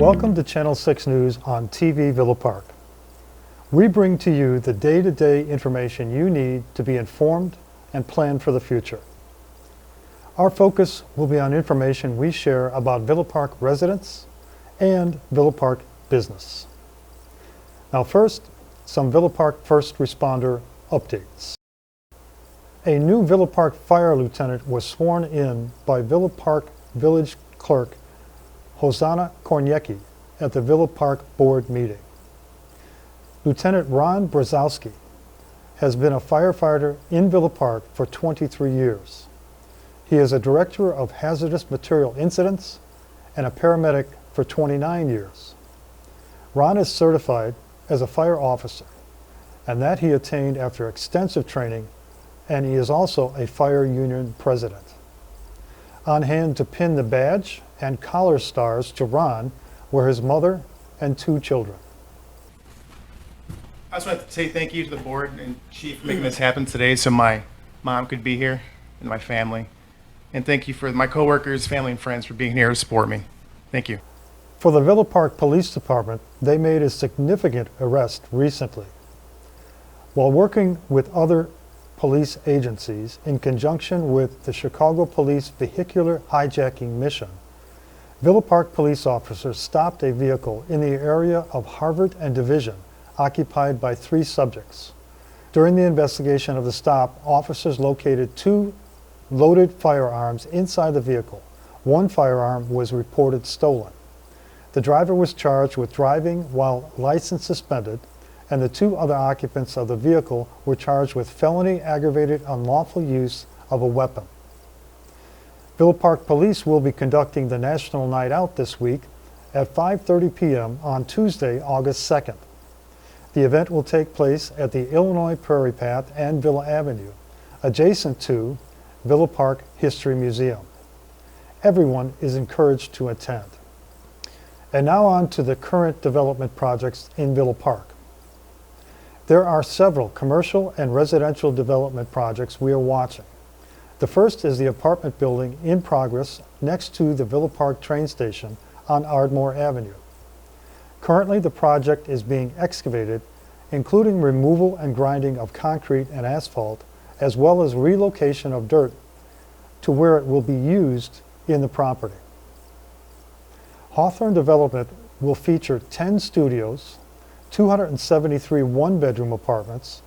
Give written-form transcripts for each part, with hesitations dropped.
Welcome to Channel 6 News on TV Villa Park. We bring to you the day-to-day information you need to be informed and plan for the future. Our focus will be on information we share about Villa Park residents and Villa Park business. Now first, some Villa Park first responder updates. A new Villa Park fire lieutenant was sworn in by Villa Park Village Clerk Hosanna Korniecki at the Villa Park Board meeting. Lieutenant Ron Brzezowski has been a firefighter in Villa Park for 23 years. He is a director of hazardous material incidents and a paramedic for 29 years. Ron is certified as a fire officer, and that he attained after extensive training, and he is also a fire union president. On hand to pin the badge and collar stars to Ron were his mother and 2 children. I just want to say thank you to the board and chief for making this happen today so my mom could be here and my family. And thank you for my coworkers, family, and friends for being here to support me. Thank you. For the Villa Park Police Department, they made a significant arrest recently. While working with other police agencies in conjunction with the Chicago Police Vehicular Hijacking Mission, Villa Park police officers stopped a vehicle in the area of Harvard and Division occupied by 3 subjects. During the investigation of the stop, officers located 2 loaded firearms inside the vehicle. 1 firearm was reported stolen. The driver was charged with driving while license suspended, and the 2 other occupants of the vehicle were charged with felony aggravated unlawful use of a weapon. Villa Park Police will be conducting the National Night Out this week at 5:30 p.m. on Tuesday, August 2nd. The event will take place at the Illinois Prairie Path and Villa Avenue, adjacent to Villa Park History Museum. Everyone is encouraged to attend. And now on to the current development projects in Villa Park. There are several commercial and residential development projects we are watching. The first is the apartment building in progress next to the Villa Park train station on Ardmore Avenue. Currently, the project is being excavated, including removal and grinding of concrete and asphalt, as well as relocation of dirt to where it will be used in the property. Hawthorne Development will feature 10 studios, 273 one-bedroom apartments,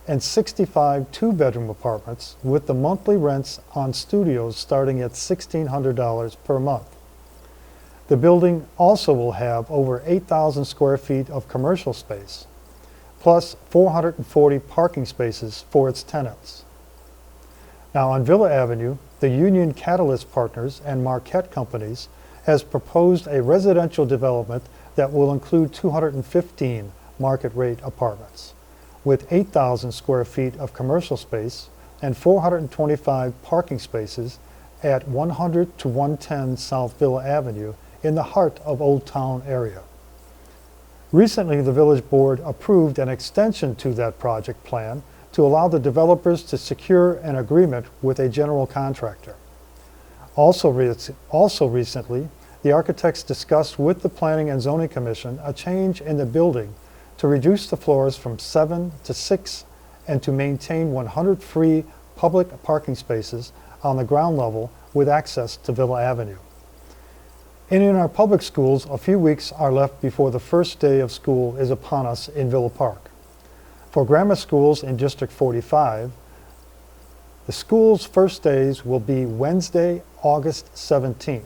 and 65 two-bedroom apartments, with the monthly rents on studios starting at $1,600 per month. The building also will have over 8,000 square feet of commercial space, plus 440 parking spaces for its tenants. Now on Villa Avenue, the Union Catalyst Partners and Marquette Companies has proposed a residential development that will include 215 market-rate apartments, with 8,000 square feet of commercial space and 425 parking spaces at 100 to 110 South Villa Avenue in the heart of Old Town area. Recently, the Village Board approved an extension to that project plan to allow the developers to secure an agreement with a general contractor. Also recently, the architects discussed with the Planning and Zoning Commission a change in the building to reduce the floors from 7 to 6 and to maintain 100 free public parking spaces on the ground level with access to Villa Avenue. And in our public schools, a few weeks are left before the first day of school is upon us in Villa Park. For grammar schools in District 45, the school's first days will be Wednesday, August 17th.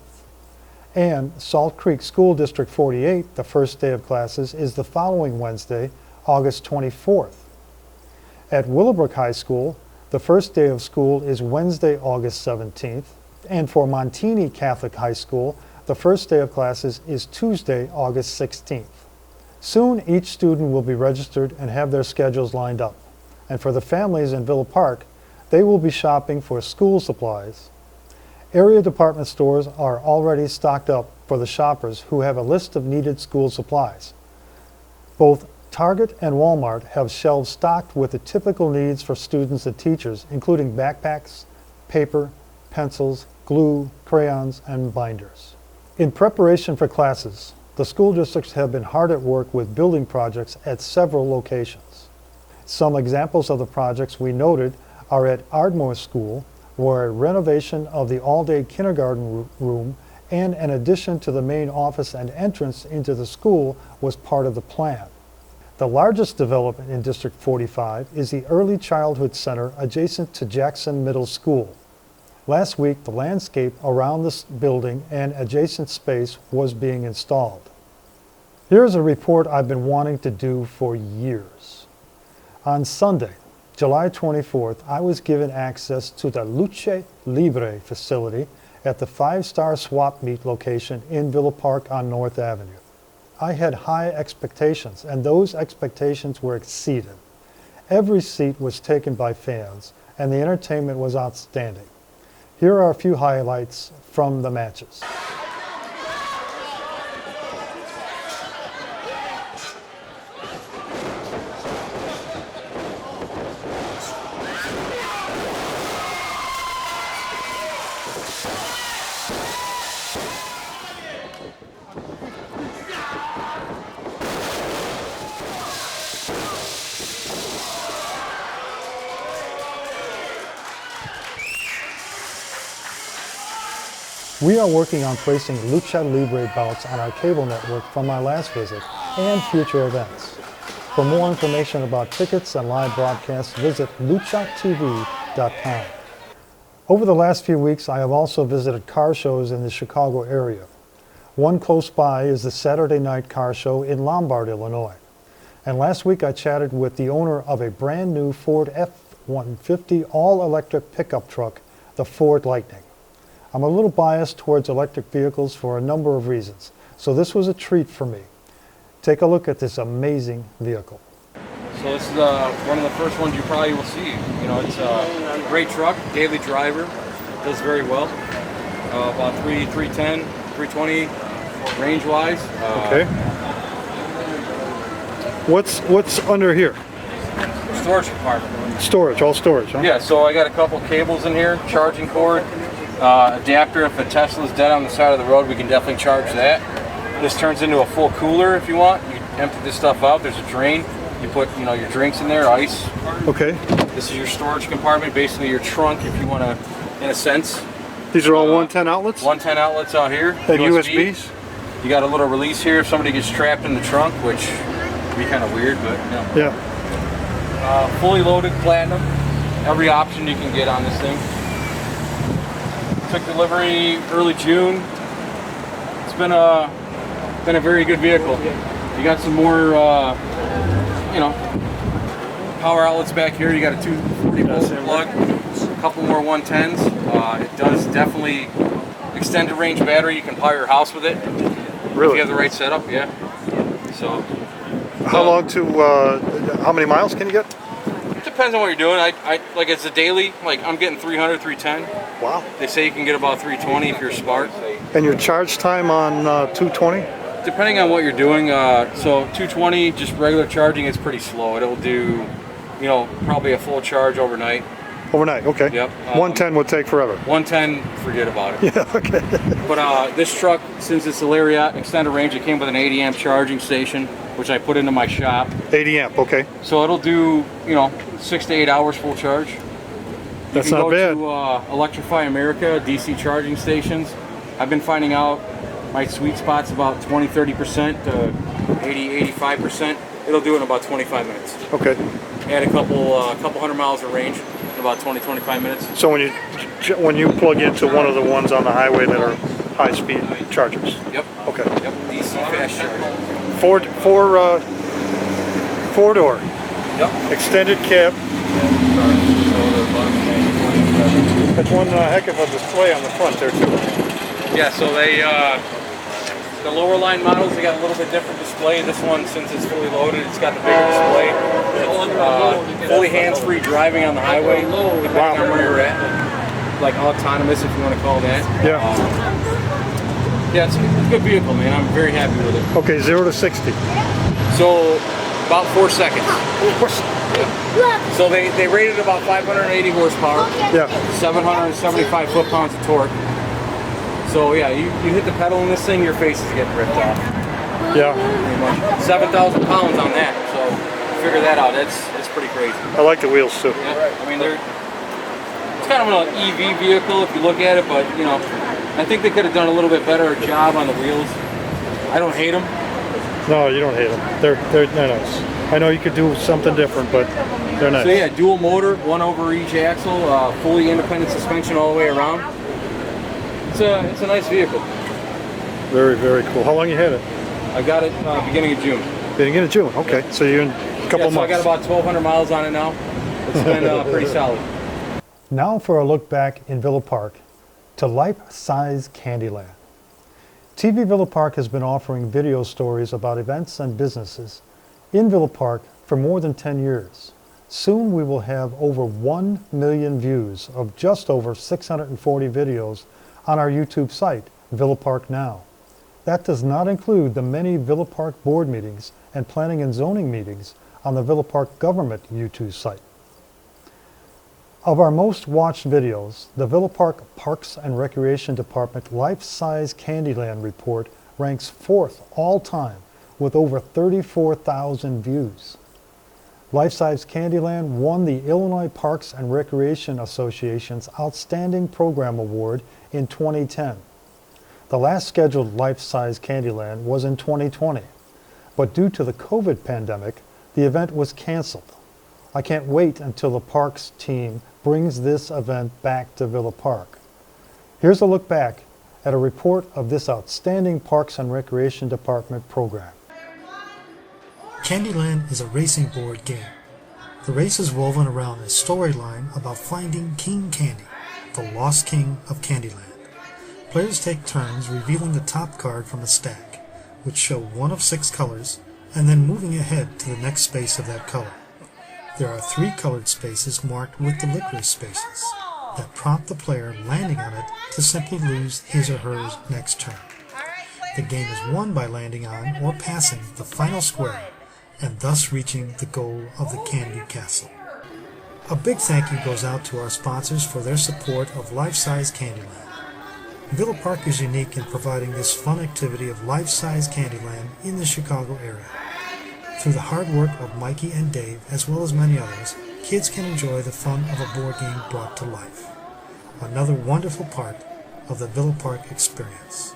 And Salt Creek School District 48, the first day of classes is the following Wednesday, August 24th. At Willowbrook High School, the first day of school is Wednesday, August 17th. And for Montini Catholic High School, the first day of classes is Tuesday, August 16th. Soon, each student will be registered and have their schedules lined up. And for the families in Villa Park, they will be shopping for school supplies. Area department stores are already stocked up for the shoppers who have a list of needed school supplies. Both Target and Walmart have shelves stocked with the typical needs for students and teachers, including backpacks, paper, pencils, glue, crayons, and binders. In preparation for classes, The school districts have been hard at work with building projects at several locations. Some examples of the projects we noted are at Ardmore School, where a renovation of the all-day kindergarten room and an addition to the main office and entrance into the school was part of the plan. The largest development in District 45 is the Early Childhood Center adjacent to Jackson Middle School. Last week, the landscape around this building and adjacent space was being installed. Here's a report I've been wanting to do for years. On Sunday, July 24th, I was given access to the Lucha Libre facility at the 5-Star Swap Meet location in Villa Park on North Avenue. I had high expectations, and those expectations were exceeded. Every seat was taken by fans, and the entertainment was outstanding. Here are a few highlights from the matches. We are working on placing Lucha Libre bouts on our cable network from my last visit and future events. For more information about tickets and live broadcasts, visit luchatv.com. Over the last few weeks, I have also visited car shows in the Chicago area. One close by is the Saturday Night Car Show in Lombard, Illinois. And last week I chatted with the owner of a brand new Ford F-150 all-electric pickup truck, the Ford Lightning. I'm a little biased towards electric vehicles for a number of reasons, so this was a treat for me. Take a look at this amazing vehicle. So this is one of the first ones you probably will see. You know, it's a great truck, daily driver, does very well. About 310, 320 range-wise. Okay. What's under here? Storage compartment. Storage, all storage, huh? Yeah, so I got a couple cables in here, charging cord, adapter. If a Tesla's dead on the side of the road, we can definitely charge that. This turns into a full cooler if you want. You empty this stuff out. There's a drain. You put, you know, your drinks in there, ice. Okay. This is your storage compartment, basically your trunk, if you want to, in a sense. These are all 110 outlets? 110 outlets out here. And USBs? You got a little release here if somebody gets trapped in the trunk, which would be kind of weird, but you know. Yeah. Fully loaded platinum. Every option you can get on this thing. Took delivery early June. It's been a very good vehicle. You got some more, you know, power outlets back here. You got a 240 volt plug, a couple more 110s. It does definitely extend the range battery. You can power your house with it. Really? If you have the right setup, yeah. So. How long to, how many miles can you get? Depends on what you're doing. I like it's a daily, like I'm getting 300, 310. Wow. They say you can get about 320 if you're smart. And your charge time on 220? Depending on what you're doing, so 220, just regular charging, is pretty slow. It'll do, you know, probably a full charge overnight. Overnight, okay. Yep. 110 would take forever. 110, forget about it. Yeah, okay. But this truck, since it's a Lariat extended range, it came with an 80 amp charging station, which I put into my shop. 80 amp, okay. So it'll do, you know, 6 to 8 hours full charge. That's not bad. You can go to Electrify America, DC charging stations. I've been finding out my sweet spot's about 20-30% to 80-85%. It'll do it in about 25 minutes. Okay. Add a couple hundred miles of range in about 20-25 minutes. So when you plug into one of the ones on the highway that are high-speed chargers? Yep. Okay. Yep. DC fast charging. Four-door. Yep. Extended cab. That's one heck of a display on the front there too. Yeah, so they, the lower line models, they got a little bit different display. This one, since it's fully loaded, it's got the bigger display. It's, fully hands-free driving on the highway, depending on where you're at. Like autonomous, if you want to call that. Yeah. Yeah, it's a good vehicle, man. I'm very happy with it. Okay, 0 to 60. So, about 4 seconds. So they rated about 580 horsepower. Yeah. 775 foot-pounds of torque. So yeah, you hit the pedal in this thing, your face is getting ripped off. Yeah, pretty much. 7,000 pounds on that, so figure that out. It's pretty crazy. I like the wheels too. Yeah, I mean, it's kind of an EV vehicle if you look at it, but you know, I think they could have done a little bit better job on the wheels. I don't hate them. No, you don't hate them. They're nice. I know you could do something different, but they're nice. So yeah, dual motor, one over each axle, fully independent suspension all the way around. It's a nice vehicle. Very, very cool. How long you had it? I got it beginning of June. Beginning of June. Okay, so you're in a couple So I months. got about 1,200 miles on it now. It's been pretty solid. Now for a look back in Villa Park to life-size Candyland. TV Villa Park has been offering video stories about events and businesses in Villa Park for more than 10 years. Soon we will have over 1 million views of just over 640 videos on our YouTube site, Villa Park Now. That does not include the many Villa Park board meetings and planning and zoning meetings on the Villa Park government YouTube site. Of our most watched videos, the Villa Park Parks and Recreation Department Life-Size Candyland report ranks 4th all time with over 34,000 views. Life-Size Candyland won the Illinois Parks and Recreation Association's Outstanding Program Award in 2010. The last scheduled Life-Size Candyland was in 2020, but due to the COVID pandemic, the event was canceled. I can't wait until the parks team brings this event back to Villa Park. Here's a look back at a report of this outstanding Parks and Recreation Department program. Candyland is a racing board game. The race is woven around a storyline about finding King Candy, the lost king of Candyland. Players take turns revealing the top card from a stack, which show one of 6 colors, and then moving ahead to the next space of that color. There are 3 colored spaces marked with the licorice spaces that prompt the player landing on it to simply lose his or her next turn. The game is won by landing on or passing the final square and thus reaching the goal of the Candy Castle. A big thank you goes out to our sponsors for their support of Life-Size Candyland. Villa Park is unique in providing this fun activity of Life-Size Candyland in the Chicago area. Through the hard work of Mikey and Dave, as well as many others, kids can enjoy the fun of a board game brought to life. Another wonderful part of the Villa Park experience.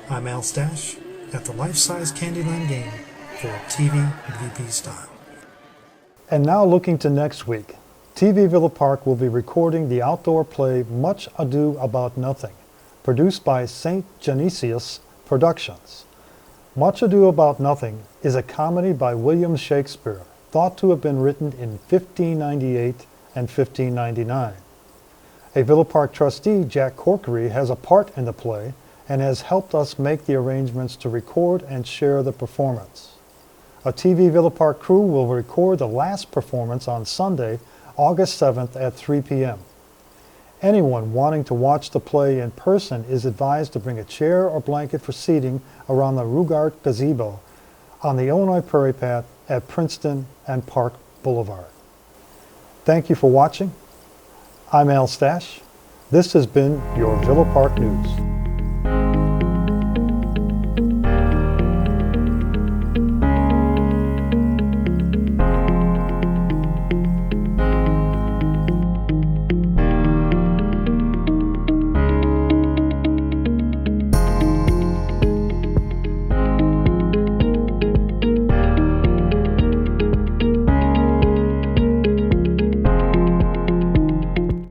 I'm Al Stasch at the Life-Size Candyland game for TV VP Style. And now looking to next week, TV Villa Park will be recording the outdoor play Much Ado About Nothing, produced by St. Genesius Productions. Much Ado About Nothing is a comedy by William Shakespeare, thought to have been written in 1598 and 1599. A Villa Park trustee, Jack Corkery, has a part in the play and has helped us make the arrangements to record and share the performance. A TV Villa Park crew will record the last performance on Sunday, August 7th at 3 p.m. Anyone wanting to watch the play in person is advised to bring a chair or blanket for seating around the Ruggard Gazebo on the Illinois Prairie path at Princeton and Park Boulevard. Thank you for watching. I'm Al Stasch. This has been your Villa Park News.